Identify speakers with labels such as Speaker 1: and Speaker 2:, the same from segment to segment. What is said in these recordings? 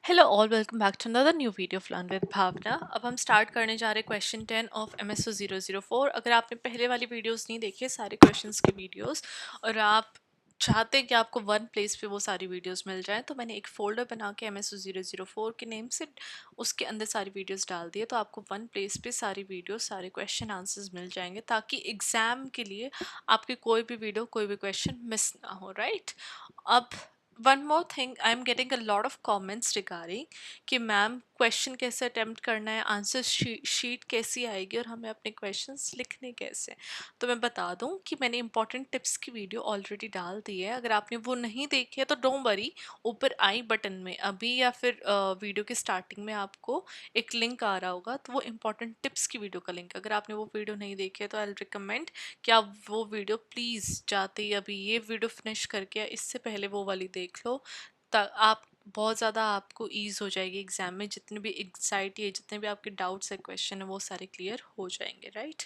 Speaker 1: Hello all, welcome back to another new video of learn with Bhavna. अब हम start करने जा रहे हैं क्वेश्चन 10 ऑफ MSO 004। अगर आपने पहले वाली वीडियोस नहीं देखी है, सारे क्वेश्चंस के वीडियोस, और आप चाहते हैं कि आपको वन प्लेस पे वो सारी वीडियोस मिल जाएं, तो मैंने एक फोल्डर बना के MSO 004 के नेम से उसके अंदर सारी वीडियोस डाल दिए, तो आपको वन प्लेस पे सारी वीडियोस, सारे क्वेश्चन आंसर्स मिल जाएंगे, ताकि एग्जाम के लिए आपकी कोई भी वीडियो, कोई भी क्वेश्चन मिस ना हो, राइट। अब one more thing, I am getting a lot of comments regarding कि मैम क्वेश्चन कैसे अटेम्प्ट करना है, आंसर शीट कैसी आएगी और हमें अपने क्वेश्चंस लिखने कैसे। तो मैं बता दूं कि मैंने इंपॉर्टेंट टिप्स की वीडियो ऑलरेडी डाल दी है। अगर आपने वो नहीं देखी है तो डोंट वरी, ऊपर आई बटन में अभी या फिर वीडियो के स्टार्टिंग में आपको एक लिंक आ रहा होगा, तो वो इंपॉर्टेंट टिप्स की वीडियो का लिंक। अगर आपने वो वीडियो नहीं देखी है तो आई रिकमेंड कि आप वो वीडियो प्लीज़ जाते ही अभी ये वीडियो फिनिश करके इससे पहले वो वाली देख लो। आप बहुत ज़्यादा आपको ईज हो जाएगी एग्जाम में, जितनी भी एग्जाइटी है, जितने भी आपके डाउट्स है, क्वेश्चन है, वो सारे क्लियर हो जाएंगे, राइट।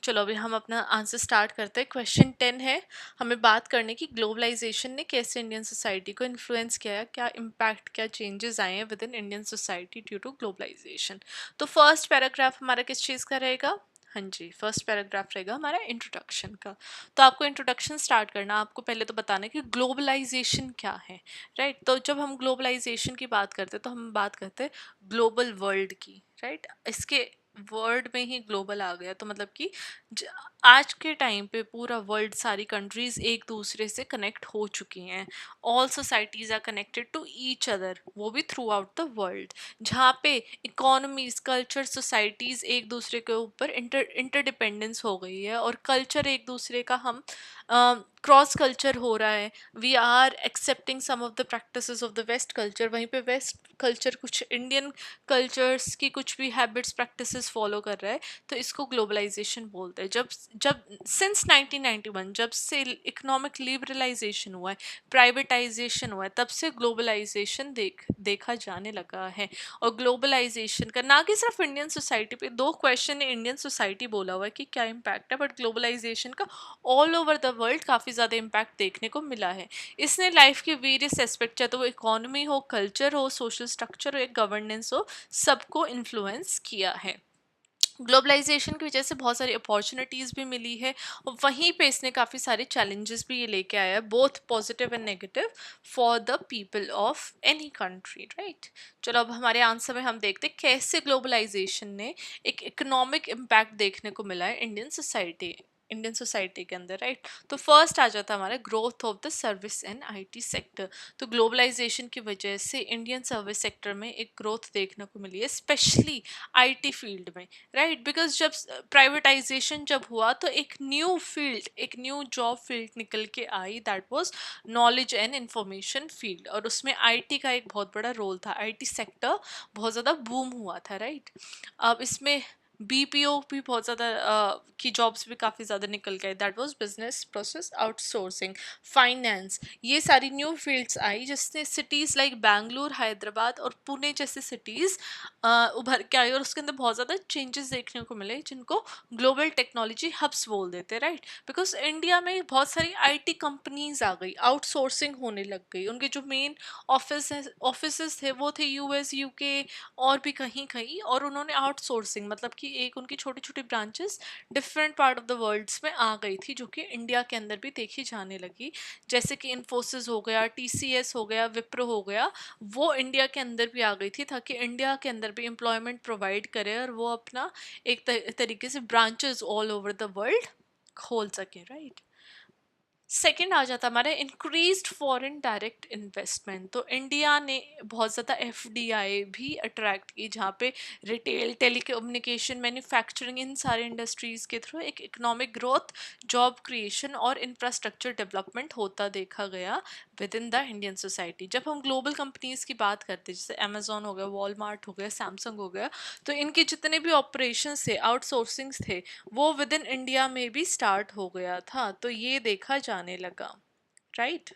Speaker 1: चलो अभी हम अपना आंसर स्टार्ट करते हैं। क्वेश्चन 10 है, हमें बात करने की ग्लोबलाइजेशन ने कैसे इंडियन सोसाइटी को इन्फ्लुएंस किया है, क्या इम्पैक्ट, क्या चेंजेस आए हैं within Indian society due to globalisation. तो फर्स्ट पैराग्राफ हमारा किस चीज़ का रहेगा? हाँ जी, फर्स्ट पैराग्राफ रहेगा हमारा इंट्रोडक्शन का। तो आपको इंट्रोडक्शन स्टार्ट करना, आपको पहले तो बताना है कि ग्लोबलाइजेशन क्या है, राइट। तो जब हम ग्लोबलाइजेशन की बात करते हैं तो हम बात करते हैं ग्लोबल वर्ल्ड की, राइट। इसके वर्ड में ही ग्लोबल आ गया, तो मतलब कि ज- आज के टाइम पे पूरा वर्ल्ड, सारी कंट्रीज एक दूसरे से कनेक्ट हो चुकी हैं। All societies are connected to each other, वो भी थ्रू आउट द वर्ल्ड, जहाँ पे इकोनॉमीज, कल्चर, सोसाइटीज एक दूसरे के ऊपर इंटरडिपेंडेंस हो गई है, और कल्चर एक दूसरे का हम क्रॉस कल्चर हो रहा है। We are accepting some of the practices of the west culture, वहीं पे वेस्ट कल्चर कुछ इंडियन कल्चर्स की कुछ भी हैबिट्स, प्रैक्टिसेस फॉलो कर रहा है, तो इसको ग्लोबलाइजेशन बोलते हैं। जब जब सिंस 1991 जब से इकोनॉमिक लिबरलाइजेशन हुआ है, प्राइवेटाइजेशन हुआ है, तब से ग्लोबलाइजेशन देखा जाने लगा है। और ग्लोबलाइजेशन का ना कि सिर्फ इंडियन सोसाइटी पे, दो क्वेश्चन ने इंडियन सोसाइटी बोला हुआ है कि क्या इम्पैक्ट है, बट ग्लोबलाइजेशन का ऑल ओवर द वर्ल्ड काफ़ी ज़्यादा इम्पैक्ट देखने को मिला है। इसने लाइफ के वेरियस एस्पेक्ट, चाहे तो वो इकोनॉमी हो, कल्चर हो, सोशल स्ट्रक्चर हो, एक गवर्नेंस हो, सबको इन्फ्लुएंस किया है। ग्लोबलाइजेशन की वजह से बहुत सारी अपॉर्चुनिटीज़ भी मिली है, और वहीं पे इसने काफ़ी सारे चैलेंजेस भी ये लेके आया है, both positive and negative, for the people of any country, right. चलो अब हमारे आंसर में हम देखते हैं कैसे ग्लोबलाइजेशन ने एक इकोनॉमिक इम्पैक्ट देखने को मिला है इंडियन सोसाइटी के अंदर, राइट। तो फर्स्ट आ जाता है हमारा growth of the service and IT sector. तो ग्लोबलाइजेशन की वजह से इंडियन सर्विस सेक्टर में एक ग्रोथ देखने को मिली है, स्पेशली IT फील्ड में, राइट। बिकॉज जब प्राइवेटाइजेशन जब हुआ तो एक न्यू फील्ड, एक न्यू जॉब फील्ड निकल के आई, that was knowledge and information field, और उसमें IT का एक बहुत बड़ा रोल था। IT सेक्टर बहुत ज़्यादा बूम हुआ था, राइट। अब इसमें BPO भी बहुत ज़्यादा की जॉब्स भी काफ़ी ज़्यादा निकल गए, that was business process outsourcing, finance, ये सारी न्यू फील्ड्स आई, जिसने सिटीज़ लाइक बैंगलोर, हैदराबाद और पुणे जैसे सिटीज़ उभर के आई, और उसके अंदर बहुत ज़्यादा चेंजेस देखने को मिले, जिनको ग्लोबल टेक्नोलॉजी हब्स बोल देते, राइट। बिकॉज इंडिया में बहुत सारी IT कंपनीज आ गई, आउटसोर्सिंग होने लग गई, उनके जो मेन ऑफिस थे वो थे US, UK और भी कहीं कहीं, और उन्होंने आउटसोर्सिंग मतलब कि एक उनकी छोटी छोटी branches different part of the worlds में आ गई थी, जो कि इंडिया के अंदर भी देखी जाने लगी। जैसे कि इन्फोसिस हो गया, TCS हो गया, विप्रो हो गया, वो इंडिया के अंदर भी आ गई थी, ताकि इंडिया के अंदर भी एम्प्लॉयमेंट प्रोवाइड करे, और वो अपना एक तरीके से branches all over the world खोल सके, राइट। सेकेंड आ जाता हमारा इंक्रीज्ड फॉरेन डायरेक्ट इन्वेस्टमेंट। तो इंडिया ने बहुत ज़्यादा FDI भी अट्रैक्ट की, जहाँ पे रिटेल, टेलीकम्युनिकेशन, मैन्युफैक्चरिंग, इन सारे इंडस्ट्रीज़ के थ्रू एक इकोनॉमिक ग्रोथ, जॉब क्रिएशन और इंफ्रास्ट्रक्चर डेवलपमेंट होता देखा गया with in the Indian society. जब हम ग्लोबल कंपनीज़ की बात करते हैं, जैसे अमेजोन हो गया, वॉलमार्ट हो गया, सैमसंग हो गया, तो इनके जितने भी ऑपरेशंस थे, आउटसोर्सिंग्स थे, वो विद इन इंडिया में भी स्टार्ट हो गया था, तो ये देखा जाने लगा, राइट।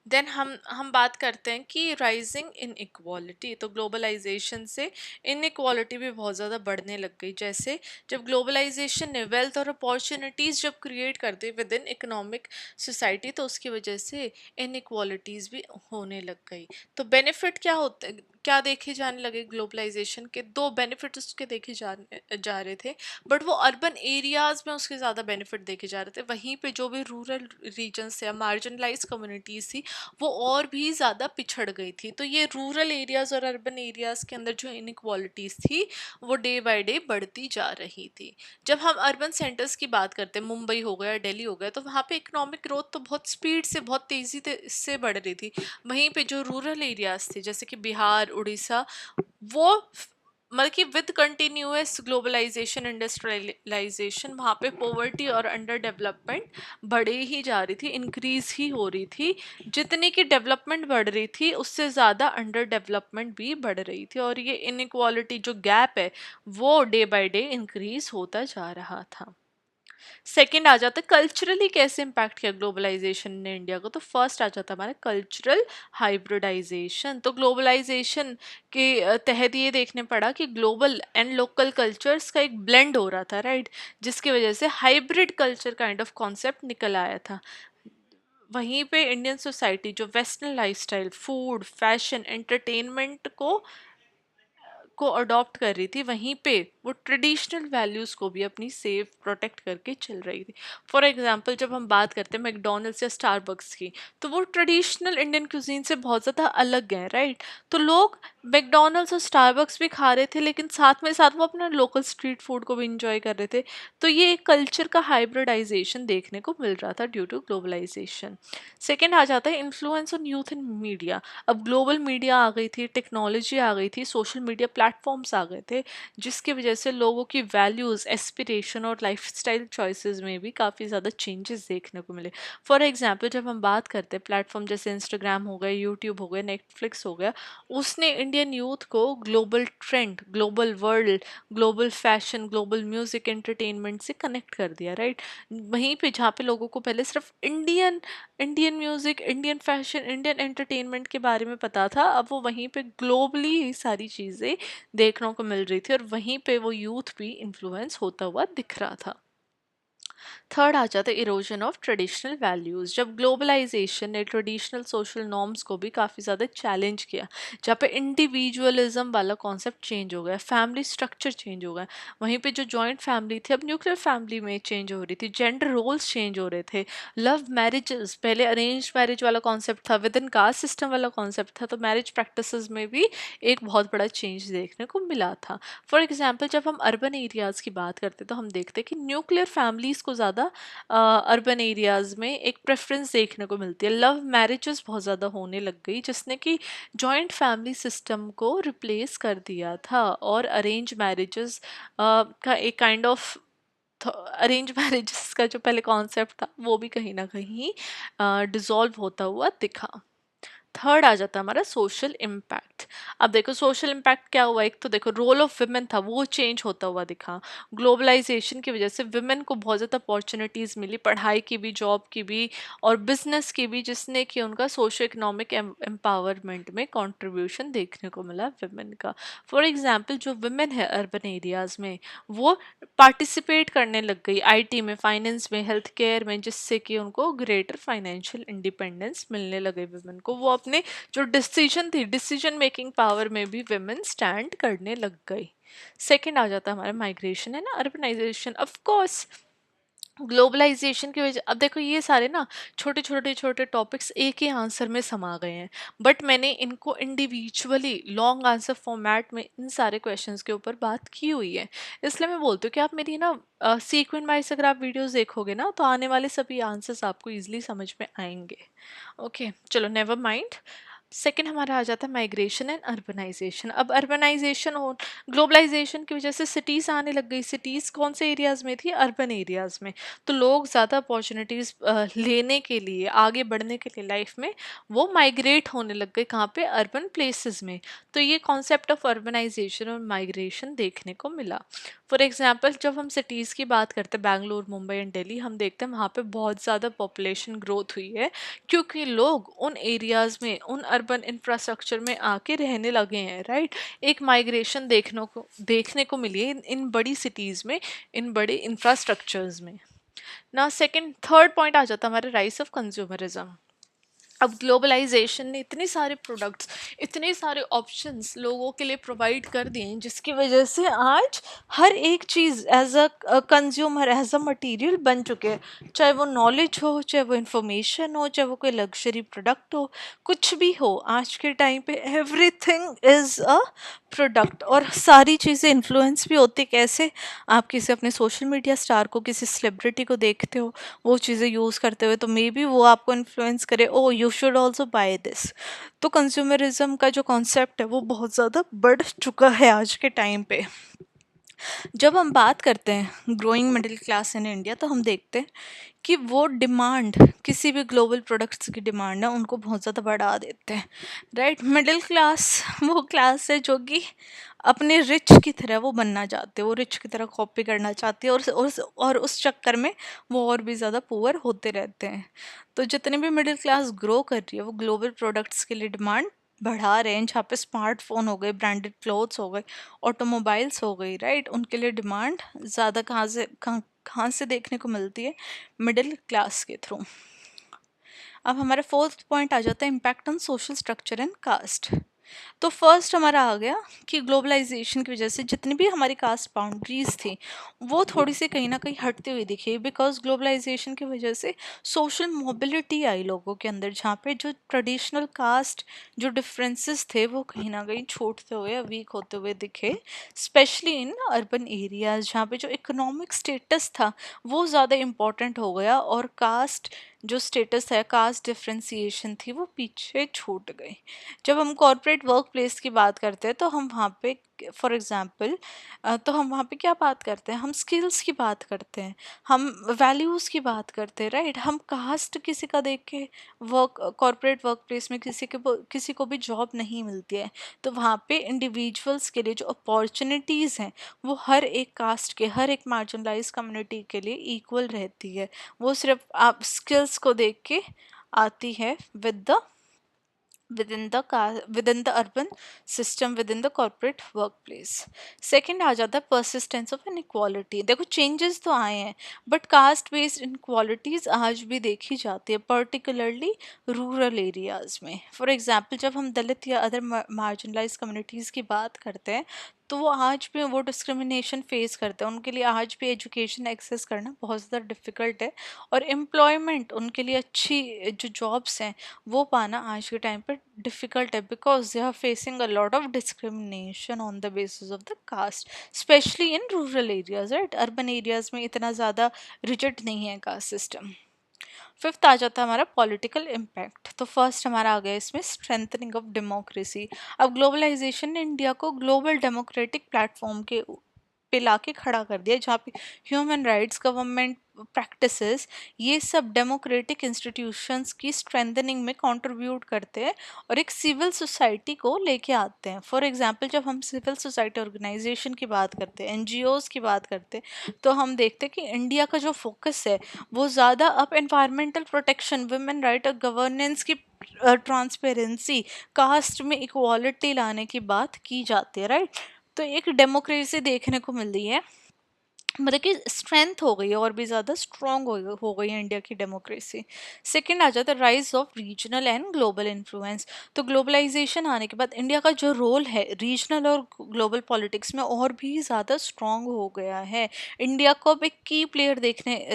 Speaker 1: देन हम बात करते हैं कि राइजिंग इनइक्वालिटी, तो ग्लोबलाइजेशन से इनइक्वालिटी भी बहुत ज़्यादा बढ़ने लग गई। जैसे जब ग्लोबलाइजेशन ने वेल्थ और अपॉर्चुनिटीज़ जब क्रिएट कर दी विद इन इकोनॉमिक सोसाइटी, तो उसकी वजह से इनइक्वालिटीज़ भी होने लग गई। तो बेनिफिट क्या होते, क्या देखे जाने लगे ग्लोबलाइजेशन के? दो बेनिफिट उसके देखे जा रहे थे, बट वो अर्बन एरियाज में उसके ज़्यादा बेनिफिट देखे जा रहे थे। वहीं पे जो भी रूरल रीजन्स थे या मार्जिनलाइज कम्युनिटीज़ थी, वो और भी ज़्यादा पिछड़ गई थी। तो ये रूरल एरियाज़ और अर्बन एरियाज़ के अंदर जो इनइक्वालिटीज़ थी, वो डे बाय डे बढ़ती जा रही थी। जब हम अर्बन सेंटर्स की बात करते हैं, मुंबई हो गया, दिल्ली हो गया, तो वहाँ पे इकोनॉमिक ग्रोथ तो बहुत स्पीड से, बहुत तेज़ी से बढ़ रही थी। वहीं पे जो रूरल एरियाज़ थे, जैसे कि बिहार, उड़ीसा, वो मतलब कि विद कंटिन्यूअस ग्लोबलाइजेशन, इंडस्ट्रियलाइजेशन, वहाँ पे पॉवर्टी और अंडर डेवलपमेंट बढ़े ही जा रही थी, इंक्रीज ही हो रही थी। जितनी की डेवलपमेंट बढ़ रही थी, उससे ज़्यादा अंडर डेवलपमेंट भी बढ़ रही थी, और ये इनइक्वालिटी जो गैप है, वो डे बाय डे इंक्रीज होता जा रहा था। सेकंड आ जाता है कल्चरली कैसे इम्पैक्ट किया ग्लोबलाइजेशन ने इंडिया को। तो फर्स्ट आ जाता है हमारा कल्चरल हाइब्रिडाइजेशन। तो ग्लोबलाइजेशन के तहत ये देखने पड़ा कि ग्लोबल एंड लोकल कल्चर्स का एक ब्लेंड हो रहा था, राइट, जिसकी वजह से hybrid culture kind of concept निकल आया था। वहीं पे इंडियन सोसाइटी जो western lifestyle, food, fashion, entertainment को अडॉप्ट कर रही थी, वहीं पे वो ट्रेडिशनल वैल्यूज़ को भी अपनी सेव प्रोटेक्ट करके चल रही थी। फॉर एग्जांपल जब हम बात करते हैं मैकडोनल्ड्स या स्टारबक्स की, तो वो ट्रेडिशनल इंडियन क्यूजीन से बहुत ज़्यादा अलग हैं, राइट। तो लोग मैकडोनल्ड्स और स्टारबक्स भी खा रहे थे, लेकिन साथ में साथ वो अपना लोकल स्ट्रीट फूड को भी इंजॉय कर रहे थे। तो ये एक कल्चर का हाइब्रिडाइजेशन देखने को मिल रहा था ड्यू टू ग्लोबलाइजेशन। सेकेंड आ जाता है influence on youth in media. अब ग्लोबल मीडिया आ गई थी, टेक्नोलॉजी आ गई थी, सोशल मीडिया प्लेटफॉर्म्स आ गए थे, जिसकी वजह से लोगों की वैल्यूज़, एस्पिरेशन और लाइफस्टाइल चॉइसेस में भी काफ़ी ज़्यादा चेंजेस देखने को मिले। फॉर एग्जांपल जब हम बात करते हैं प्लेटफॉर्म जैसे इंस्टाग्राम हो गया, यूट्यूब हो गया, नेटफ्लिक्स हो गया, उसने इंडियन यूथ को global trend, global world, global fashion, global music, entertainment से कनेक्ट कर दिया, राइट। वहीं पे जहाँ पे लोगों को पहले सिर्फ Indian Indian music, Indian fashion, Indian entertainment के बारे में पता था, अब वो वहीं पे ग्लोबली ये सारी चीज़ें देखने को मिल रही थी, और वहीं पे वो यूथ भी इन्फ्लुएंस होता हुआ दिख रहा था। थर्ड आ जाता है इरोजन ऑफ ट्रेडिशनल वैल्यूज़। जब ग्लोबलाइजेशन ने ट्रेडिशनल सोशल नॉर्म्स को भी काफ़ी ज़्यादा चैलेंज किया, जहाँ पे इंडिविजुअलिज्म वाला कॉन्सेप्ट चेंज हो गया, फैमिली स्ट्रक्चर चेंज हो गया। वहीं पे जो जॉइंट फैमिली थी अब न्यूक्लियर फैमिली में चेंज हो रही थी, जेंडर रोल्स चेंज हो रहे थे, लव मैरिजेस, पहले अरेंज मैरिज वाला कॉन्सेप्ट था, विद इन कास्ट सिस्टम वाला कॉन्सेप्ट था, तो मैरिज प्रैक्टिसेस में भी एक बहुत बड़ा चेंज देखने को मिला था। फॉर एग्जाम्पल जब हम अर्बन एरियाज़ की बात करते हैं, तो हम देखते हैं कि न्यूक्लियर फैमिलीज़ को ज़्यादा अर्बन एरियाज़ में एक प्रेफरेंस देखने को मिलती है। लव मैरिजेस बहुत ज़्यादा होने लग गई, जिसने कि जॉइंट फैमिली सिस्टम को रिप्लेस कर दिया था, और अरेंज मैरिजेस का एक काइंड ऑफ, अरेंज मैरिजेस का जो पहले कॉन्सेप्ट था, वो भी कहीं ना कहीं डिसॉल्व होता हुआ दिखा। थर्ड आ जाता है हमारा सोशल इम्पैक्ट। अब देखो सोशल इम्पैक्ट क्या हुआ, एक तो देखो रोल ऑफ वुमेन था, वो चेंज होता हुआ दिखा। ग्लोबलाइजेशन की वजह से वुमेन को बहुत ज़्यादा अपॉर्चुनिटीज़ मिली, पढ़ाई की भी, जॉब की भी, और बिजनेस की भी, जिसने कि उनका सोशो इकोनॉमिक एम्पावरमेंट में कंट्रीब्यूशन देखने को मिला वुमेन का। फॉर एग्जांपल जो वुमेन है अर्बन एरियाज़ में, वो पार्टिसिपेट करने लग गई आईटी में, फाइनेंस में, हेल्थ केयर में, जिससे कि उनको ग्रेटर फाइनेंशियल इंडिपेंडेंस मिलने लगे वुमेन को। वो अपने जो डिसीजन थी, डिसीजन मेकिंग पावर में भी वुमेन स्टैंड करने लग गई। सेकंड आ जाता है हमारा माइग्रेशन, है ना, अर्बनाइजेशन। ऑफ कोर्स ग्लोबलाइजेशन की वजह, अब देखो ये सारे ना छोटे छोटे छोटे टॉपिक्स एक ही आंसर में समा गए हैं, बट मैंने इनको इंडिविजुअली लॉन्ग आंसर फॉर्मेट में इन सारे क्वेश्चंस के ऊपर बात की हुई है। इसलिए मैं बोलती हूँ कि आप मेरी ना सीक्वेंट वाइज अगर आप वीडियोस देखोगे ना, तो आने वाले सभी आंसर्स आपको इजीली समझ में आएंगे। ओके, चलो नेवर माइंड। सेकंड हमारा आ जाता है माइग्रेशन एंड अर्बनाइजेशन। अब अर्बनाइजेशन और ग्लोबलाइजेशन की वजह से सिटीज़ आने लग गई। सिटीज़ कौन से एरियाज़ में थी? अर्बन एरियाज़ में। तो लोग ज़्यादा अपॉर्चुनिटीज़ लेने के लिए, आगे बढ़ने के लिए लाइफ में, वो माइग्रेट होने लग गए। कहाँ पे? अर्बन प्लेसेस में। तो ये कॉन्सेप्ट ऑफ अर्बनाइजेशन और माइग्रेशन देखने को मिला। फॉर एग्जाम्पल जब हम सिटीज़ की बात करते हैं, बैंगलोर, मुंबई एंड दिल्ली, हम देखते हैं वहाँ पे बहुत ज़्यादा पॉपुलेशन ग्रोथ हुई है, क्योंकि लोग उन एरियाज़ में, उन अर्बन इंफ्रास्ट्रक्चर में आके रहने लगे हैं, राइट। एक माइग्रेशन देखने को मिली है इन बड़ी सिटीज़ में, इन बड़े इंफ्रास्ट्रक्चर्स में। ना सेकंड थर्ड पॉइंट आ जाता है हमारे राइज ऑफ कंज्यूमरिज्म। अब ग्लोबलाइजेशन ने इतने सारे प्रोडक्ट्स, इतने सारे ऑप्शंस लोगों के लिए प्रोवाइड कर दिए हैं, जिसकी वजह से आज हर एक चीज़ as a consumer, as a material बन चुके हैं। चाहे वो नॉलेज हो, चाहे वो इंफॉर्मेशन हो, चाहे वो कोई लग्जरी प्रोडक्ट हो, कुछ भी हो, आज के टाइम पे एवरीथिंग इज़ अ प्रोडक्ट। और सारी चीज़ें इन्फ्लुएंस भी होती, कैसे? आप किसी अपने सोशल मीडिया स्टार को, किसी सेलिब्रिटी को देखते हो वो चीज़ें यूज़ करते हुए, तो मे बी वो आपको इन्फ्लुएंस करे, oh you should also buy this. तो कंज्यूमरिज्म का जो कॉन्सेप्ट है वो बहुत ज़्यादा बढ़ चुका है आज के टाइम पे। जब हम बात करते हैं growing middle class in India, तो हम देखते हैं कि वो डिमांड, किसी भी ग्लोबल प्रोडक्ट्स की डिमांड है, उनको बहुत ज़्यादा बढ़ा देते हैं, राइट। मिडिल क्लास वो क्लास है जो कि अपने रिच की तरह वो बनना चाहते हैं, वो रिच की तरह कॉपी करना चाहती है, और उस चक्कर में वो और भी ज़्यादा पुअर होते रहते हैं। तो जितनी भी मिडिल क्लास ग्रो कर रही है, वो ग्लोबल प्रोडक्ट्स के लिए डिमांड बढ़ा रहे हैं, जहाँ पे स्मार्टफोन हो गए, ब्रांडेड क्लोथ्स हो गए, ऑटोमोबाइल्स हो गई, राइट। उनके लिए डिमांड ज़्यादा कहाँ से देखने को मिलती है? मिडिल क्लास के थ्रू। अब हमारा फोर्थ पॉइंट आ जाता है impact on social structure and caste. तो फर्स्ट हमारा आ गया कि ग्लोबलाइजेशन की वजह से जितनी भी हमारी कास्ट बाउंड्रीज थी, वो थोड़ी सी कहीं ना कहीं हटती हुई दिखी, बिकॉज ग्लोबलाइजेशन की वजह से सोशल मोबिलिटी आई लोगों के अंदर, जहाँ पे जो ट्रेडिशनल कास्ट, जो डिफरेंसेस थे, वो कहीं ना कहीं छूटते हुए या वीक होते हुए दिखे, स्पेशली इन अर्बन एरियाज, जहाँ पे जो इकोनॉमिक स्टेटस था वो ज़्यादा इम्पोर्टेंट हो गया, और कास्ट जो स्टेटस है, कास्ट डिफ्रेंसिएशन थी, वो पीछे छूट गई। जब हम कॉरपोरेट वर्क प्लेस की बात करते हैं, तो हम वहाँ पे फॉर एग्ज़ाम्पल, तो हम वहाँ पे क्या बात करते हैं? हम स्किल्स की बात करते हैं, हम वैल्यूज़ की बात करते हैं, राइट। हम कास्ट किसी का देख के वर्क कॉरपोरेट वर्क प्लेस में किसी को भी जॉब नहीं मिलती है। तो वहाँ पे इंडिविजुअल्स के लिए जो अपॉर्चुनिटीज़ हैं, वो हर एक कास्ट के, हर एक मार्जिनलाइज कम्युनिटी के लिए इक्वल रहती है। वो सिर्फ आप स्किल्स को देख के आती है within the urban system, within the corporate workplace. Second आ जाता है परसिस्टेंस ऑफ इनइक्वालिटी। देखो चेंजेस तो आए हैं, बट कास्ट बेस्ड इनक्वालिटीज आज भी देखी जाती है, पर्टिकुलरली रूरल एरियाज में। फॉर एग्जांपल जब हम दलित या अदर मार्जिनलाइज कम्युनिटीज़ की बात करते हैं, तो वो आज भी वो डिस्क्रिमिनेशन फेस करते हैं, उनके लिए आज भी एजुकेशन एक्सेस करना बहुत ज़्यादा डिफ़िकल्ट है, और एम्प्लॉयमेंट, उनके लिए अच्छी जो जॉब्स हैं वो पाना आज के टाइम पर डिफ़िकल्ट है, because they are facing a lot of discrimination on the basis of the caste, specially in rural areas, right. Urban areas में इतना ज़्यादा रिजिड नहीं है कास्ट सिस्टम। फिफ्थ आ जाता है हमारा पॉलिटिकल इम्पैक्ट। तो फर्स्ट हमारा आ गया इसमें स्ट्रेंथनिंग ऑफ डेमोक्रेसी। अब ग्लोबलाइजेशन ने इंडिया को ग्लोबल डेमोक्रेटिक प्लेटफॉर्म के पे लाके खड़ा कर दिया, जहाँ पे ह्यूमन राइट्स, गवर्नमेंट प्रैक्टिसेस, ये सब डेमोक्रेटिक इंस्टीट्यूशंस की स्ट्रेंथनिंग में कंट्रीब्यूट करते हैं, और एक सिविल सोसाइटी को लेके आते हैं। फॉर एग्जांपल जब हम सिविल सोसाइटी ऑर्गेनाइजेशन की बात करते हैं, एनजीओज की बात करते हैं, तो हम देखते हैं कि इंडिया का जो फोकस है वो ज़्यादा अब एनवायरमेंटल प्रोटेक्शन, वुमेन राइट और गवर्नेंस की ट्रांसपेरेंसी, कास्ट में इक्वालिटी लाने की बात की जाती है, राइट। तो एक डेमोक्रेसी देखने को मिल रही है, मतलब कि स्ट्रेंथ हो गई है, और भी ज़्यादा स्ट्रॉन्ग हो गई है इंडिया की डेमोक्रेसी। सेकंड आ जाता है rise of regional and global influence. तो ग्लोबलाइजेशन आने के बाद इंडिया का जो रोल है रीजनल और ग्लोबल पॉलिटिक्स में और भी ज़्यादा स्ट्रॉन्ग हो गया है। इंडिया को अब एक की प्लेयर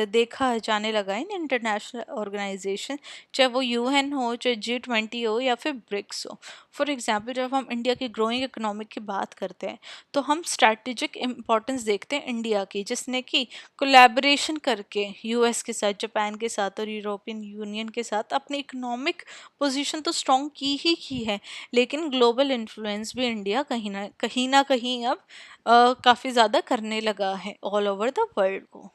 Speaker 1: देखा जाने लगा है इन इंटरनेशनल ऑर्गेनाइजेशन, चाहे वो यूएन हो, चाहे G20 हो, या फिर ब्रिक्स हो। फॉर एग्जाम्पल जब हम इंडिया की ग्रोइंग इकोनॉमिक की बात करते हैं, तो हम स्ट्रैटेजिक इम्पोर्टेंस देखते हैं इंडिया की, जिसने कि कोलैबोरेशन करके यूएस के साथ, जापान के साथ और यूरोपियन यूनियन के साथ अपनी इकोनॉमिक पोजीशन तो स्ट्रॉन्ग की है, लेकिन ग्लोबल इन्फ्लुएंस भी इंडिया कहीं ना कहीं अब काफ़ी ज़्यादा करने लगा है ऑल ओवर द वर्ल्ड को।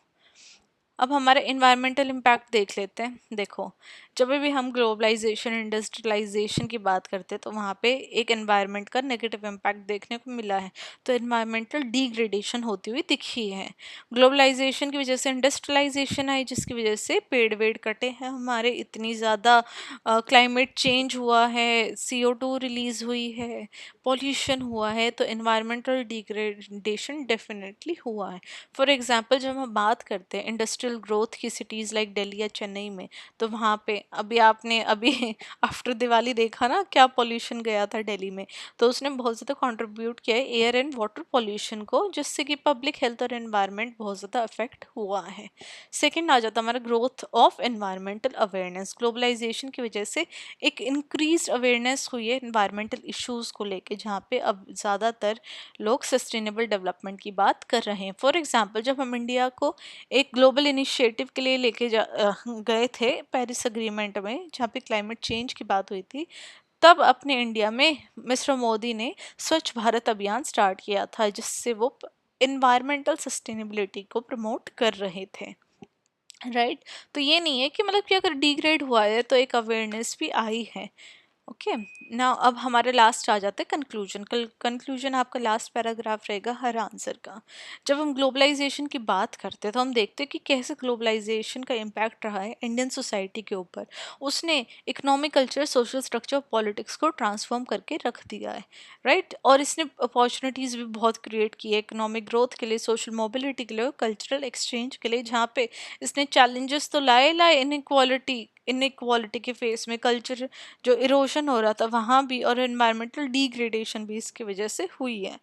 Speaker 1: अब हमारा इन्वायरमेंटल इम्पैक्ट देख लेते हैं। देखो, जब भी हम ग्लोबलाइजेशन इंडस्ट्रियलाइजेशन की बात करते हैं तो वहाँ पे एक एनवायरनमेंट का नेगेटिव इम्पैक्ट देखने को मिला है। तो इन्वायरमेंटल डिग्रेडेशन होती हुई दिखी है। ग्लोबलाइजेशन की वजह से इंडस्ट्रियलाइजेशन आई, जिसकी वजह से पेड़ वेड़ कटे हैं हमारे, इतनी ज़्यादा क्लाइमेट चेंज हुआ है, CO2 रिलीज हुई है, पॉल्यूशन हुआ है, तो इन्वायरमेंटल डिग्रेडेशन डेफिनेटली हुआ है। फॉर एग्जाम्पल, जब हम बात करते हैं इंडस्ट्रियल ग्रोथ की सिटीज़ लाइक दिल्ली या चेन्नई में, तो वहाँ पे अभी आपने अभी आफ्टर दिवाली देखा ना क्या पॉल्यूशन गया था दिल्ली में। तो उसने बहुत ज़्यादा कंट्रीब्यूट किया है एयर एंड वाटर पॉल्यूशन को, जिससे कि पब्लिक हेल्थ और एनवायरनमेंट बहुत ज़्यादा अफेक्ट हुआ है। सेकेंड आ जाता है हमारा growth of environmental awareness. Globalisation की वजह से एक इंक्रीज अवेयरनेस हुई है एनवायरमेंटल इश्यूज़ को लेके, जहाँ पे अब ज़्यादातर लोग सस्टेनेबल डेवलपमेंट की बात कर रहे हैं। फॉर एग्जांपल, जब हम इंडिया को एक ग्लोबल इनिशिएटिव के लिए गए थे पेरिस अग्रीमेंट में, जहाँ पे क्लाइमेट चेंज की बात हुई थी, तब अपने इंडिया में मिस्टर मोदी ने स्वच्छ भारत अभियान स्टार्ट किया था, जिससे वो इन्वायरमेंटल सस्टेनेबिलिटी को प्रमोट कर रहे थे। राइट, तो ये नहीं है कि मतलब कि अगर डिग्रेड हुआ है तो एक अवेयरनेस भी आई है। ओके, ना अब हमारे लास्ट आ जाते हैं कंक्लूजन। कंक्लूजन आपका लास्ट पैराग्राफ रहेगा हर आंसर का। जब हम ग्लोबलाइजेशन की बात करते हैं तो हम देखते हैं कि कैसे ग्लोबलाइजेशन का इम्पैक्ट रहा है इंडियन सोसाइटी के ऊपर। उसने economic, culture, social structure, politics को ट्रांसफॉर्म करके रख दिया है। राइट, और इसने अपॉर्चुनिटीज़ भी बहुत क्रिएट की है इकोनॉमिक ग्रोथ के लिए, सोशल मोबिलिटी के लिए, कल्चरल एक्सचेंज के लिए, जहाँ पे इसने चैलेंजेस तो लाए इनक्वालिटी के फेस में, कल्चर जो इरोशन हो रहा था वहाँ भी, और एनवायरमेंटल डिग्रेडेशन भी इसकी वजह से हुई है।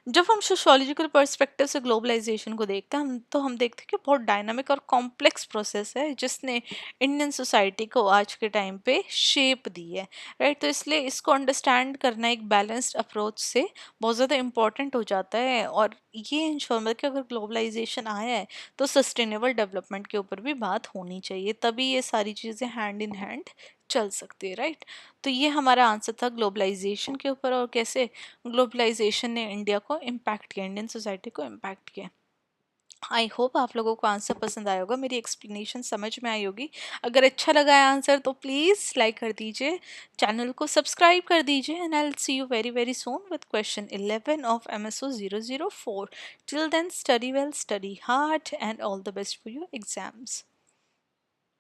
Speaker 1: जब हम सोशोलॉजिकल पर्सपेक्टिव से ग्लोबलाइजेशन को देखते हैं हम देखते हैं कि बहुत डायनामिक और कॉम्प्लेक्स प्रोसेस है, जिसने इंडियन सोसाइटी को आज के टाइम पे शेप दी है। राइट, तो इसलिए इसको अंडरस्टैंड करना एक बैलेंस्ड अप्रोच से बहुत ज़्यादा इंपॉर्टेंट हो जाता है। और ये इंश्योर मतलब कि अगर ग्लोबलाइजेशन आया है तो सस्टेनेबल डेवलपमेंट के ऊपर भी बात होनी चाहिए, तभी ये सारी चीज़ें हैंड इन हैंड चल सकती है। राइट, तो ये हमारा आंसर था ग्लोबलाइजेशन के ऊपर, और कैसे ग्लोबलाइजेशन ने इंडिया को इम्पैक्ट किया, इंडियन सोसाइटी को इम्पैक्ट किया। आई होप आप लोगों को आंसर पसंद आया होगा, मेरी एक्सप्लेनेशन समझ में आई होगी। अगर अच्छा लगा है आंसर तो प्लीज़ लाइक कर दीजिए, चैनल को सब्सक्राइब कर दीजिए, and I will see you very very soon with question 11 of MSO 004। Till then, study well, study hard, and all the best for your exams.